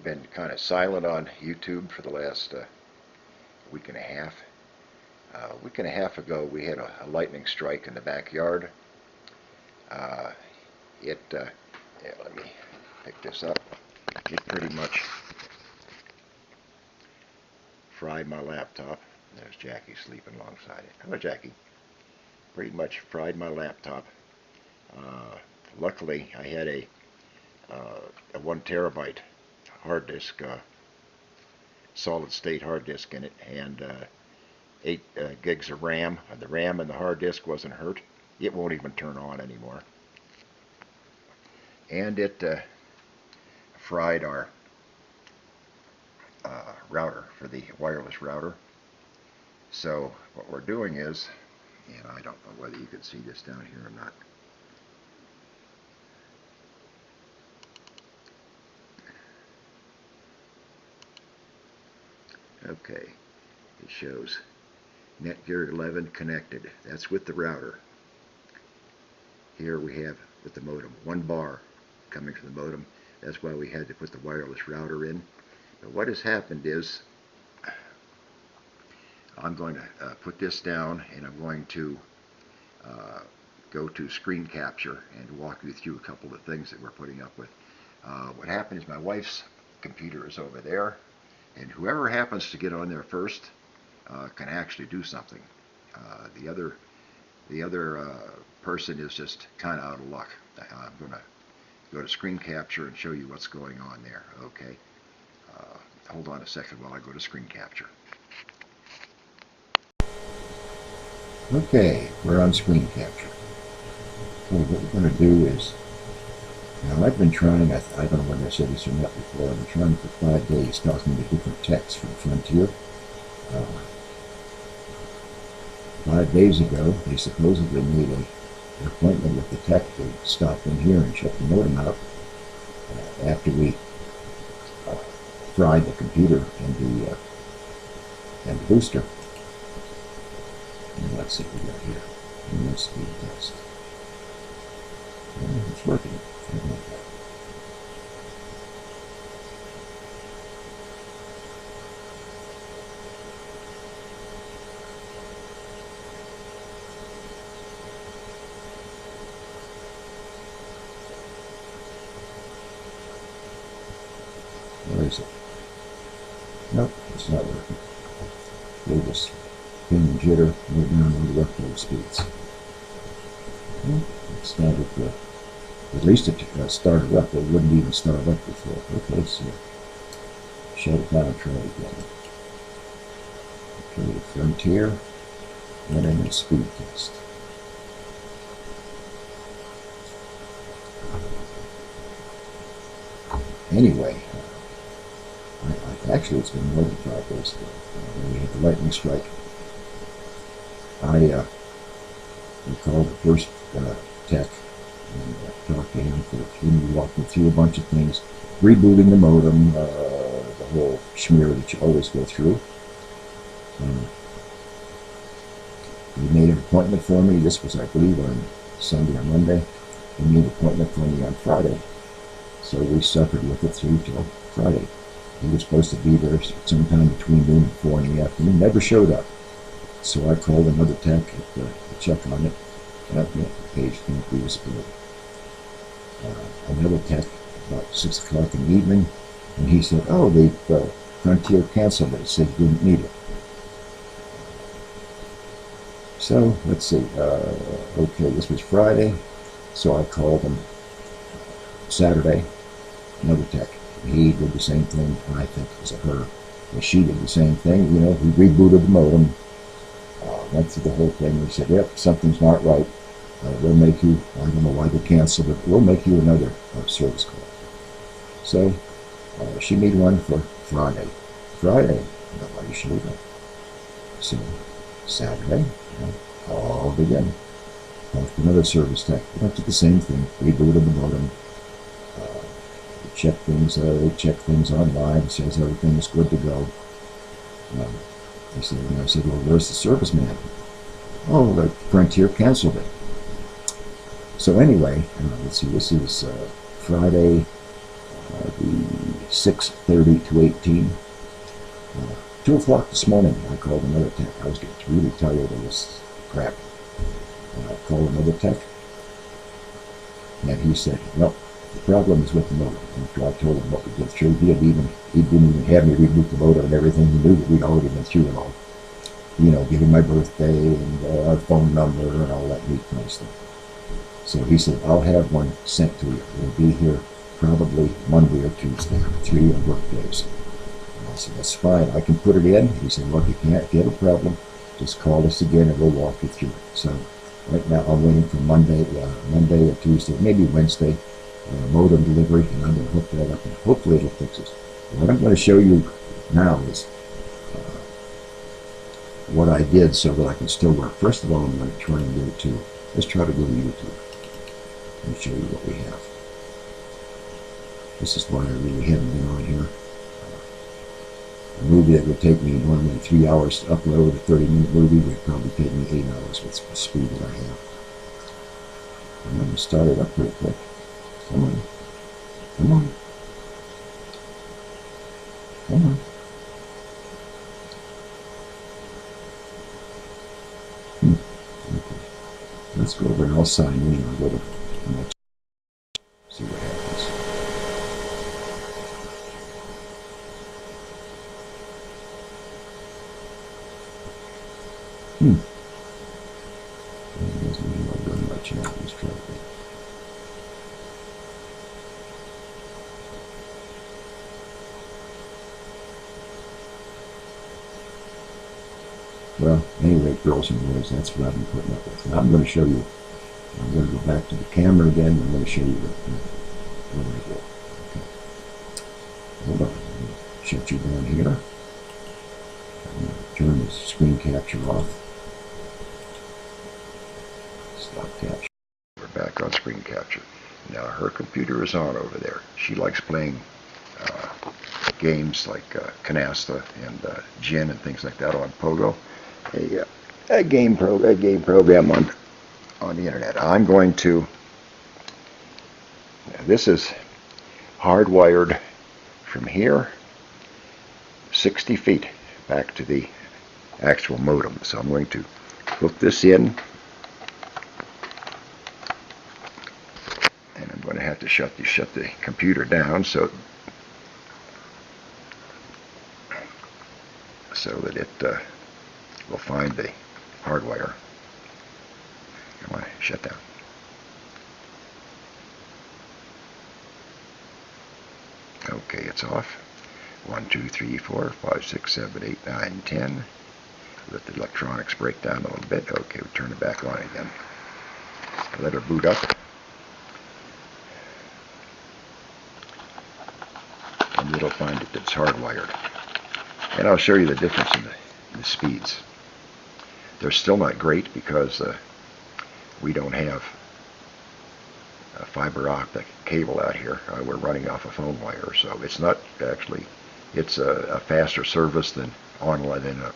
been kind of silent on YouTube for the last week and a half. A week and a half ago, we had a lightning strike in the backyard. Yeah, let me pick this up. It pretty much fried my laptop. There's Jackie sleeping alongside it. Hello, Jackie. Pretty much fried my laptop. Luckily, I had a 1 terabyte hard disk, solid state hard disk in it, and 8 gigs of RAM. The RAM and the hard disk wasn't hurt. It won't even turn on anymore. And it fried our router for the wireless router. So what we're doing is, and I don't know whether you can see this down here or not. Okay, it shows Netgear 11 connected. That's with the router. Here we have with the modem, 1 bar coming from the modem. That's why we had to put the wireless router in. But what has happened is, I'm going to put this down, and I'm going to go to screen capture and walk you through a couple of things that we're putting up with. What happened is my wife's computer is over there, and whoever happens to get on there first can actually do something. The other person is just kind of out of luck. I'm going to go to screen capture and show you what's going on there. Okay. Hold on a second while I go to screen capture. Okay, we're on screen capture. So what we're going to do is, now I've been trying, I don't know whether I said this or not before, I've been trying for 5 days talking to different techs from Frontier. 5 days ago, they supposedly made an appointment with the tech to stop in here and check the modem out after we fried the computer and the booster. And let's see what we got here. And speed test. And it's working. Like that. Where is it? Nope, it's not working. We'll just pin and jitter, move down on the upload speeds. It started, at least it started up. It wouldn't even start up before. Okay, so shut it down, try it again. Okay, Frontier, and then speed test. Recently. Actually, it's been more than 5 days ago when we had the lightning strike. I recalled the first tech and talked to him for he walked me through a bunch of things, rebooting the modem, the whole schmear that you always go through. He made an appointment for me. This was, I believe, on Sunday or Monday. He made an appointment for me on Friday. So we suffered with it through till Friday. He was supposed to be there sometime between noon and 4 in the afternoon. Never showed up. So I called another tech to check on it. And the page didn't be displayed. Another tech about 6 o'clock in the evening, and he said, "Oh, the Frontier canceled it. Said you didn't need it." So let's see. Okay, this was Friday. So I called him Saturday. Another tech. He did the same thing. I think it was a her. And she did the same thing. You know, we rebooted the modem. Went through the whole thing. We said, "Yep, something's not right. We'll make you." I don't know why they canceled it. "We'll make you another service call." So she made one for Friday. Friday, nobody showed up. So Saturday, called again. Called another service tech. Went to the same thing. Rebooted the modem. They check things online. Says everything is good to go. I said, "Well, where's the service man?" "Oh, the Frontier canceled it." So anyway, let's see. This is Friday, the 6:30 to 18. 2 o'clock this morning, I called another tech. I was getting really tired of this crap. I called another tech, and he said, "No, the problem is with the modem." After I told him what we did through, he didn't even have me reboot the modem and everything. He knew that we'd already been through it all. You know, giving my birthday and our phone number and all that neat kind of stuff. So he said, "I'll have one sent to you. It'll be here probably Monday or Tuesday, 3 work days." And I said, "That's fine. I can put it in." He said, "Look, if you have a problem, just call us again and we'll walk you through it." So right now I'm waiting for Monday or Tuesday, maybe Wednesday, modem delivery, and I'm going to hook that up and hopefully it'll fix it. What I'm going to show you now is what I did so that I can still work. First of all, I'm going to try and go to, let's try to go to YouTube and show you what we have. This is why I really haven't been on here. A movie that would take me normally 3 hours to upload, a 30-minute movie would probably take me 8 hours with the speed that I have. I'm going to start it up real quick. Come on. Come on. Come on. Okay. Let's go over and I'll sign in and I'll go to my see what happens. It doesn't mean I'll run much now. Let's try it. Well, anyway, girls and boys, that's what I've been putting up with. Now I'm going to show you. I'm going to go back to the camera again. I'm going to show you what I do. Okay. Hold on. I'm going to shut you down here. I'm going to turn the screen capture off. Stop capture. We're back on screen capture. Now her computer is on over there. She likes playing games like Canasta and Gin and things like that on Pogo. A game program on the internet. I'm going to. This is hardwired from here 60 feet back to the actual modem. So I'm going to hook this in, and I'm going to have to shut the computer down so that it will find the hardwire. Come on, shut down. Okay, it's off. 1, 2, 3, 4, 5, 6, 7, 8, 9, 10. Let the electronics break down a little bit. Okay, we turn it back on again. Let her boot up. And it'll find that it's hardwired. And I'll show you the difference in the speeds. They're still not great because we don't have a fiber optic cable out here. We're running off a phone wire, so it's not actually, it's a faster service than online than a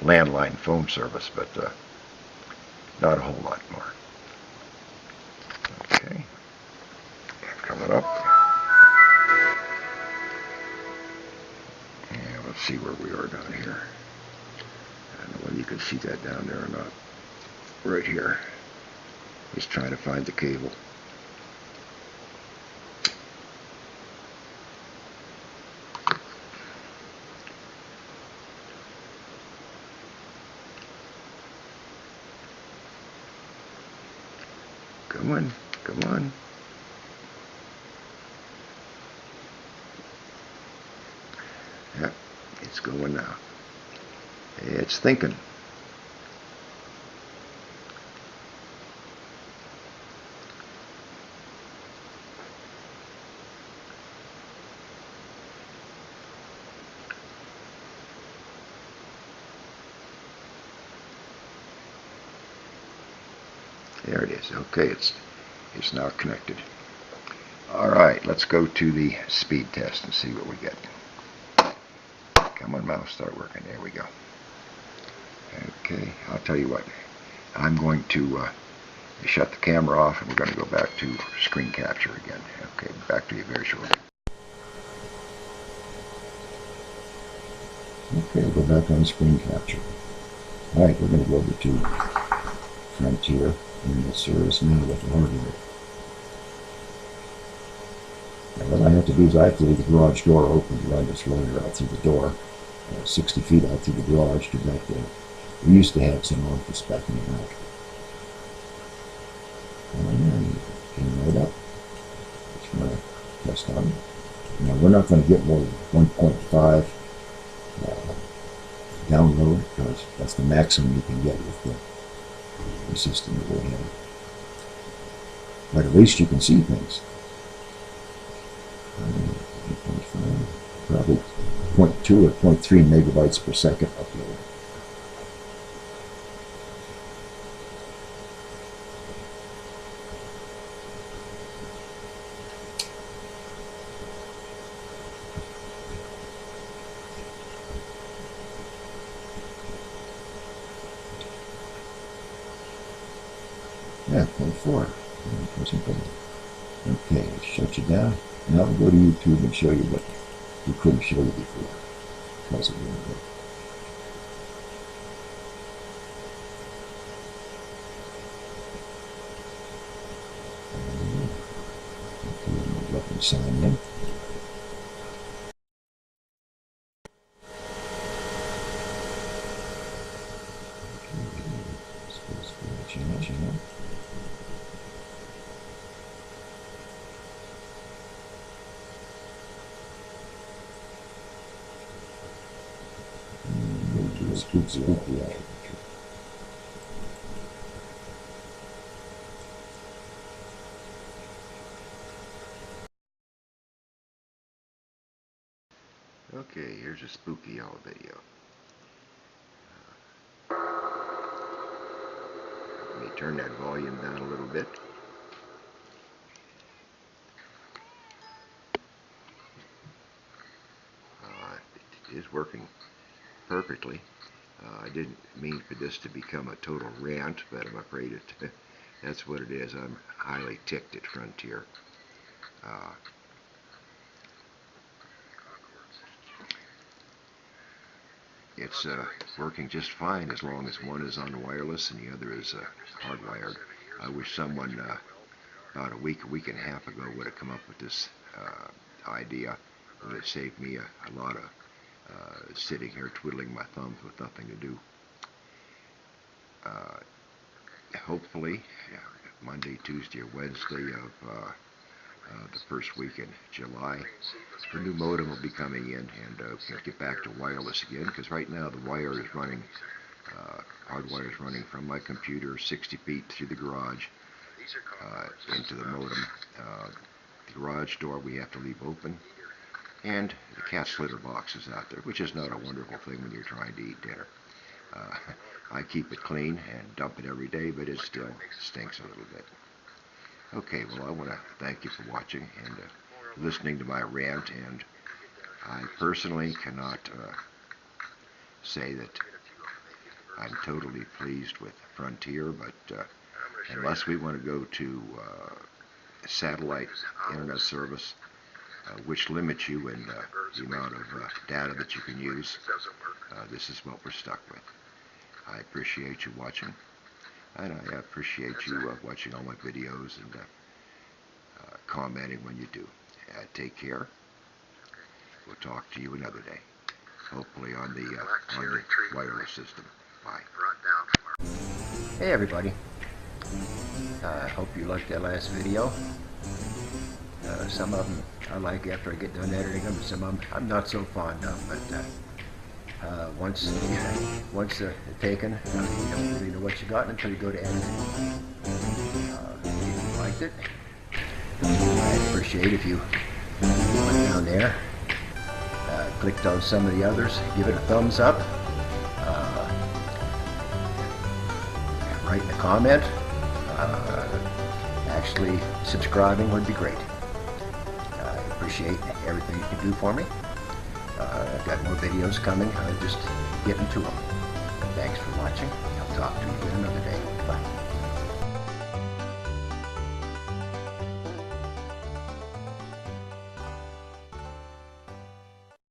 landline phone service, but not a whole lot more. Okay, coming up. Yeah, let's see where we are down here. I don't know whether you can see that down there or not. Right here. Just trying to find the cable. Come on, come on. Yep, it's going now. It's thinking. There it is. Okay, it's now connected. All right, let's go to the speed test and see what we get. Come on, mouse, start working. There we go. Okay, I'll tell you what. I'm going to shut the camera off, and we're going to go back to screen capture again. Okay, back to you very shortly. Okay, go back on screen capture. Alright, we're going to go over to Frontier and the service now with hardware. Now what I have to do is I have to leave the garage door open to run this loader out through the door, 60 feet out through the garage to back there. We used to have some office back in the back. And came right up. Just want to test on it. Now we're not going to get more than 1.5 download because that's the maximum you can get with the system that we have. But at least you can see things. 8.5, probably 0.2 or 0.3 megabytes per second upload. Yeah, 0.4. Okay, it shuts you down. Now we'll go to YouTube and show you what we couldn't show you before. Because of the okay, let me sign in. Channel. Spooky out. Okay, here's a spooky owl video. Let me turn that volume down a little bit. It is working perfectly. I didn't mean for this to become a total rant, but I'm afraid that's what it is. I'm highly ticked at Frontier. It's working just fine as long as one is on wireless and the other is hardwired. I wish someone about a week and a half ago would have come up with this idea. It would have saved me a lot of sitting here twiddling my thumbs with nothing to do. Hopefully, Monday, Tuesday, or Wednesday of the first week in July, the new modem will be coming in, and we'll get back to wireless again, because right now the wire is running, hardwire is running from my computer 60 feet through the garage into the modem. The garage door we have to leave open, and the cat's litter box is out there, which is not a wonderful thing when you're trying to eat dinner. I keep it clean and dump it every day, but it still stinks a little bit. Okay, well, I want to thank you for watching and listening to my rant, and I personally cannot say that I'm totally pleased with Frontier, but unless we want to go to satellite internet service, which limits you in the amount of data that you can use, this is what we're stuck with. I appreciate you watching, and I appreciate you watching all my videos and commenting when you do. Take care. We'll talk to you another day, hopefully on the wireless system. Bye. Hey everybody, I hope you liked that last video. Some of them I like after I get done editing them, some of them I'm not so fond of, but once they're taken, you don't really know what you got until you go to editing. If you liked it, I'd appreciate if you went down there, clicked on some of the others, give it a thumbs up, write a comment. Actually, subscribing would be great. I appreciate everything you can do for me. I've got more videos coming. I'm just getting to them. Thanks for watching. I'll talk to you in another day. Bye.